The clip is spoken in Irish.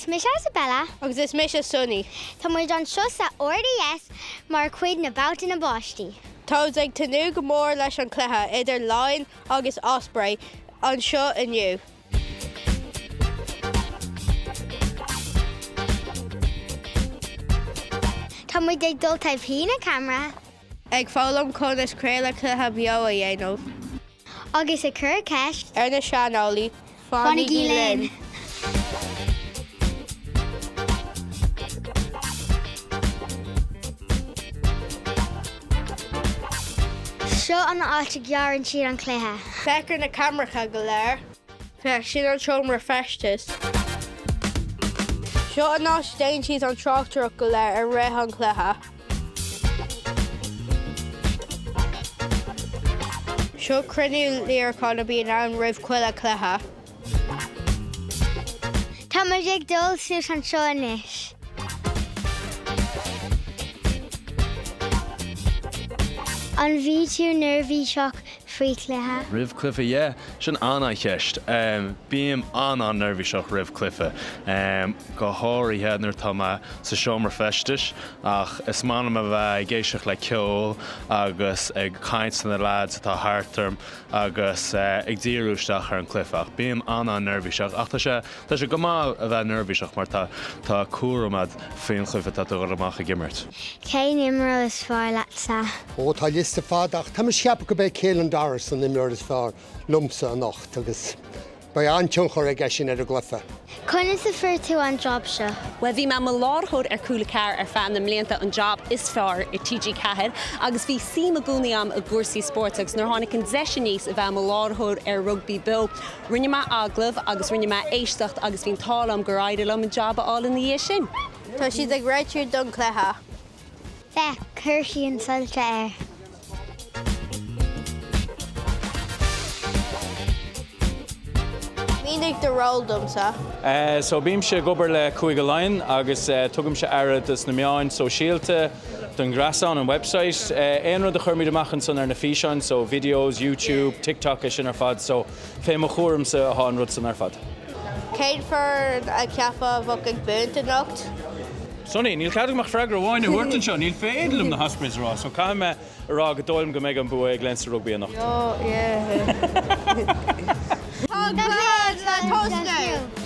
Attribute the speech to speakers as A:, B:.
A: Is mis Isabella?
B: Agus is mis Sonny.
A: Tá muid an seo sa RDS mar cuid na Babhta Na bPáistí.
B: Tá ag tanú go mór leis an cluiche idir Laighean agus Osprey an seo inniu.
A: Tá muid ag dul taobh hí na camera.
B: Ag foghlaim chun is craoladh cluiche beo a dhéanamh.
A: Agus a cuir ceist
B: Ar na saineolaithe
A: Fánaigh linn. Seo an áit gearann siad an cluiche.
B: Feicir na camracha go léir. Feicir sin an seomra festas. Seo an áit déan siad an tráchtúach go léir ar réith an cluiche. Seo cruinniú líorcáin a bíon an roimh cuile cluiche.
A: Tá muid ag dul suas an seo inis. An bhí tú nervhí seach faoi cluiche.
C: Ribh cluiche, yeah. Sin anna cheist. Bíam an nervhí seach ribh cluiche. Go háirithe nuair tá sa seomra festais, ach is manam a bheith géiseach le ceol agus ag caint na lads atá háartarm agus ag díúisteach ar an cluiche. Bíam anna nervhí seach. Ach tá sé go má a bheith nervhí seach mar tá cuaramad féin cluiche tá go amach a gimmert.
A: Cé nimró is fearr leat sa.
D: Ó tá lista fádach, tá seappa go bheith céal an daras an nimró is fearr lumsa an nacht agus ba antionchar ag sin ar a gluife.
A: Chun is a fur tú an job seo?
E: Well, bhí me lárthód ar cuiche ar fan na mblianta an job is fearr i TG Ceathair agus bhí sima gúnaam a gúrsaí sport agus nuair tháinig an deise níos a bheith lárthód ar rugbaí bill. Rinne me aglah agus rinne me éisteacht agus bhín tálam go raidil am an job all in the sin.
B: Tá siad ag réitiú don cluiche.
A: Bheith chuirsí an soilte air.
B: Mínig de róldum sa.
F: So bím sé gobar le chuig Laighean agus tugam sé airad is na meáin so síalte don grasán an website. Éon rud a chuirmid amachchan san ar na físeáin, so videos, YouTube, TikTok is sin ar fad, so fé mo chóram sa a háin rud san ar fad.
B: Céad for a ceafa bhag ag buint an nocht.
F: Sonny, níl cadach mach freigra bháin a huirtan seo, níl féadlumm na Ospreys rá, so cá me rá go dóilm go méid an bua ag lens rugbaí a nocht.
B: Oh, yeah. Oh, God, that's